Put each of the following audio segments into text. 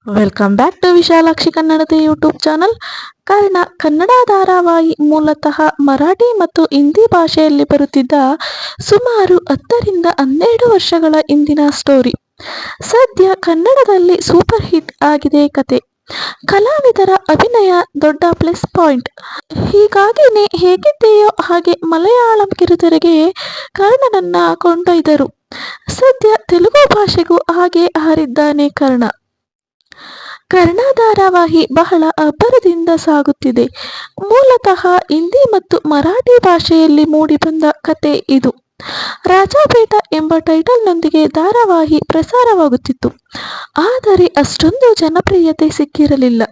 Welcome back to Vishalakshi ಕನ್ನಡದ YouTube channel. Kannada ಧಾರಾವಾಹಿ ಮೂಲತಃ ಮರಾಠಿ ಮತ್ತು ಹಿಂದಿ ಭಾಷೆಯಲ್ಲಿ ಬರುತ್ತಿದ್ದ ಸುಮಾರು 10ರಿಂದ 12 ವರ್ಷಗಳ ಹಿಂದಿನ ಸ್ಟೋರಿ. ಸದ್ಯ ಕನ್ನಡದಲ್ಲಿ ಸೂಪರ್ ಹಿಟ್ ಆಗಿದೆ ಕತೆ. ಕಲಾವಿದರ ಅಭಿನಯ ದೊಡ್ಡ ಪ್ಲಸ್ ಪಾಯಿಂಟ್. ಹೀಗಾಗಿನೇ ಹೇಗಿದೆಯೋ ಹಾಗೆ ಮಲಯಾಳಂ ಕಿರುತೆರೆಗೆ ಕರ್ಣನನ್ನ ಕೊಂಡೊಯ್ದರು. ಸದ್ಯ ತೆಲುಗು ಭಾಷೆಗೂ ಹಾಗೆ ಹಾರಿದ್ದಾನೆ ಕರ್ಣ. ಕರ್ಣ ಧಾರಾವಾಹಿ ಬಹಳ ಅಬ್ಬರದಿಂದ ಸಾಗುತ್ತಿದೆ. ಮೂಲತಃ ಹಿಂದಿ ಮತ್ತು ಮರಾಠಿ ಭಾಷೆಯಲ್ಲಿ ಮೂಡಿಬಂದ ಕತೆ ಇದು. ರಾಜಾಪೇಟ ಎಂಬ ಟೈಟಲ್ನೊಂದಿಗೆ ಧಾರಾವಾಹಿ ಪ್ರಸಾರವಾಗುತ್ತಿತ್ತು. ಆದರೆ ಅಷ್ಟೊಂದು ಜನಪ್ರಿಯತೆ ಸಿಕ್ಕಿರಲಿಲ್ಲ.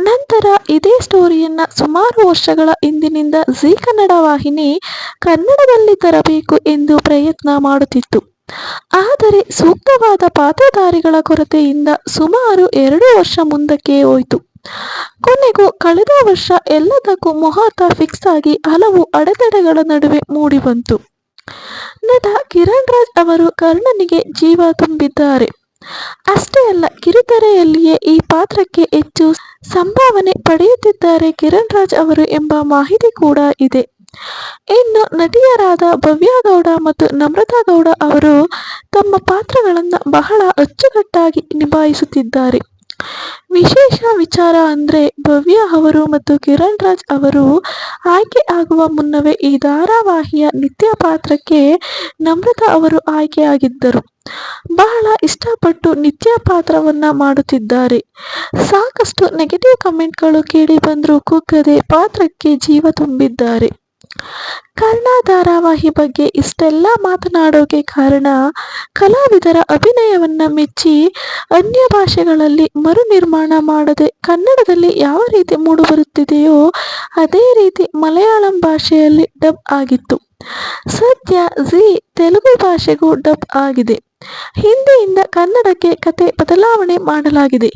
ನಂತರ ಇದೇ ಸ್ಟೋರಿಯನ್ನ ಸುಮಾರು ವರ್ಷಗಳ ಹಿಂದಿನಿಂದ ಜೀ ಕನ್ನಡ ವಾಹಿನಿ ಕನ್ನಡದಲ್ಲಿ ತರಬೇಕು ಎಂದು ಪ್ರಯತ್ನ ಮಾಡುತ್ತಿತ್ತು. ಆದರೆ ಸೂಕ್ತವಾದ ಪಾತ್ರಧಾರಿಗಳ ಕೊರತೆಯಿಂದ ಸುಮಾರು 2 ವರ್ಷ ಮುಂದಕ್ಕೆ ಹೋಯಿತು. ಕೊನೆಗೂ ಕಳೆದ ವರ್ಷ ಎಲ್ಲದಕ್ಕೂ ಮುಹೂರ್ತ ಫಿಕ್ಸ್ ಆಗಿ ಹಲವು ಅಡೆತಡೆಗಳ ನಡುವೆ ಮೂಡಿಬಂತು. ನಟ ಕಿರಣ್ ರಾಜ್ ಅವರು ಕರ್ಣನಿಗೆ ಜೀವ ತುಂಬಿದ್ದಾರೆ. ಅಷ್ಟೇ ಅಲ್ಲ, ಕಿರುತೆರೆಯಲ್ಲಿಯೇ ಈ ಪಾತ್ರಕ್ಕೆ ಹೆಚ್ಚು ಸಂಭಾವನೆ ಪಡೆಯುತ್ತಿದ್ದಾರೆ ಕಿರಣ್ ರಾಜ್ ಅವರು ಎಂಬ ಮಾಹಿತಿ ಕೂಡ ಇದೆ. ಇನ್ನು ನಟಿಯರಾದ ಭವ್ಯ ಗೌಡ ಮತ್ತು ನಮ್ರತಾ ಗೌಡ ಅವರು ತಮ್ಮ ಪಾತ್ರಗಳನ್ನು ಬಹಳ ಅಚ್ಚುಕಟ್ಟಾಗಿ ನಿಭಾಯಿಸುತ್ತಿದ್ದಾರೆ. ವಿಶೇಷ ವಿಚಾರ ಅಂದ್ರೆ ಭವ್ಯ ಅವರು ಮತ್ತು ಕಿರಣ್ ರಾಜ್ ಅವರು ಆಯ್ಕೆ ಆಗುವ ಮುನ್ನವೇ ಈ ಧಾರಾವಾಹಿಯ ನಿತ್ಯ ಪಾತ್ರಕ್ಕೆ ನಮ್ರತಾ ಅವರು ಆಯ್ಕೆಯಾಗಿದ್ದರು. ಬಹಳ ಇಷ್ಟಪಟ್ಟು ನಿತ್ಯ ಪಾತ್ರವನ್ನ ಮಾಡುತ್ತಿದ್ದಾರೆ. ಸಾಕಷ್ಟು ನೆಗೆಟಿವ್ ಕಮೆಂಟ್ಗಳು ಕೇಳಿ ಬಂದರೂ ಕುಗ್ಗದೆ ಪಾತ್ರಕ್ಕೆ ಜೀವ ತುಂಬಿದ್ದಾರೆ. ಕರ್ಣ ಧಾರಾವಾಹಿ ಬಗ್ಗೆ ಇಷ್ಟೆಲ್ಲ ಮಾತನಾಡೋಕೆ ಕಾರಣ, ಕಲಾವಿದರ ಅಭಿನಯವನ್ನ ಮೆಚ್ಚಿ ಅನ್ಯ ಭಾಷೆಗಳಲ್ಲಿ ಮರು ನಿರ್ಮಾಣ ಮಾಡದೆ ಕನ್ನಡದಲ್ಲಿ ಯಾವ ರೀತಿ ಮೂಡಿಬರುತ್ತಿದೆಯೋ ಅದೇ ರೀತಿ ಮಲಯಾಳಂ ಭಾಷೆಯಲ್ಲಿ ಡಬ್ ಆಗಿತ್ತು. ಸದ್ಯ ಜೀ ತೆಲುಗು ಭಾಷೆಗೂ ಡಬ್ ಆಗಿದೆ. ಹಿಂದಿಯಿಂದ ಕನ್ನಡಕ್ಕೆ ಕತೆ ಬದಲಾವಣೆ ಮಾಡಲಾಗಿದೆ.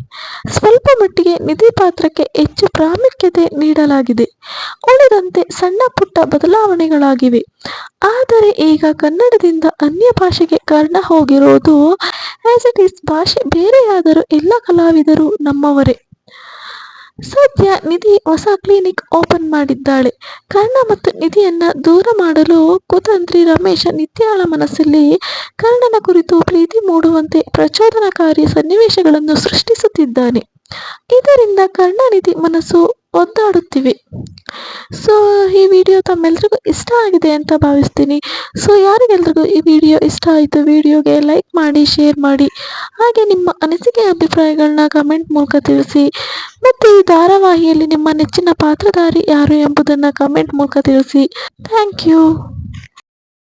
ಸ್ವಲ್ಪ ಮಟ್ಟಿಗೆ ನಿಧಿ ಪಾತ್ರಕ್ಕೆ ಹೆಚ್ಚು ಪ್ರಾಮುಖ್ಯತೆ ನೀಡಲಾಗಿದೆ. ಉಳಿದಂತೆ ಸಣ್ಣ ಪುಟ್ಟ ಬದಲಾವಣೆಗಳಾಗಿವೆ. ಆದರೆ ಈಗ ಕನ್ನಡದಿಂದ ಅನ್ಯ ಭಾಷೆಗೆ ಕರ್ಣ ಹೋಗಿರೋದು ಆಸ್ ಇಟ್ ಈಸ್. ಭಾಷೆ ಬೇರೆಯಾದರೂ ಎಲ್ಲ ಕಲಾವಿದರು ನಮ್ಮವರೇ. ಸದ್ಯ ನಿಧಿ ಹೊಸ ಕ್ಲಿನಿಕ್ ಓಪನ್ ಮಾಡಿದ್ದಾಳೆ. ಕರ್ಣ ಮತ್ತು ನಿಧಿಯನ್ನ ದೂರ ಮಾಡಲು ಕುತಂತ್ರಿ ರಮೇಶ್ ನಿತ್ಯಾಳ ಮನಸ್ಸಲ್ಲಿ ಕರ್ಣನ ಕುರಿತು ಪ್ರೀತಿ ಮೂಡುವಂತೆ ಪ್ರಚೋದನಕಾರಿ ಸನ್ನಿವೇಶಗಳನ್ನು ಸೃಷ್ಟಿಸುತ್ತಿದ್ದಾನೆ. ಇದರಿಂದ ಕರ್ಣ ನಿಧಿ ಮನಸ್ಸು ಒದ್ದಾಡುತ್ತಿವೆ. ಸೊ ಈ ವಿಡಿಯೋ ತಮ್ಮೆಲ್ರಿಗೂ ಇಷ್ಟ ಆಗಿದೆ ಅಂತ ಭಾವಿಸ್ತೀನಿ. ಸೊ ಯಾರಿಗೆಲ್ರಿಗೂ ಈ ವಿಡಿಯೋ ಇಷ್ಟ ಆಯಿತು, ವಿಡಿಯೋಗೆ ಲೈಕ್ ಮಾಡಿ, ಶೇರ್ ಮಾಡಿ, ಹಾಗೆ ನಿಮ್ಮ ಅನಿಸಿಕೆ ಅಭಿಪ್ರಾಯಗಳನ್ನ ಕಮೆಂಟ್ ಮೂಲಕ ತಿಳಿಸಿ. ಮತ್ತು ಈ ಧಾರಾವಾಹಿಯಲ್ಲಿ ನಿಮ್ಮ ನೆಚ್ಚಿನ ಪಾತ್ರಧಾರಿ ಯಾರು ಎಂಬುದನ್ನು ಕಮೆಂಟ್ ಮೂಲಕ ತಿಳಿಸಿ. Thank you.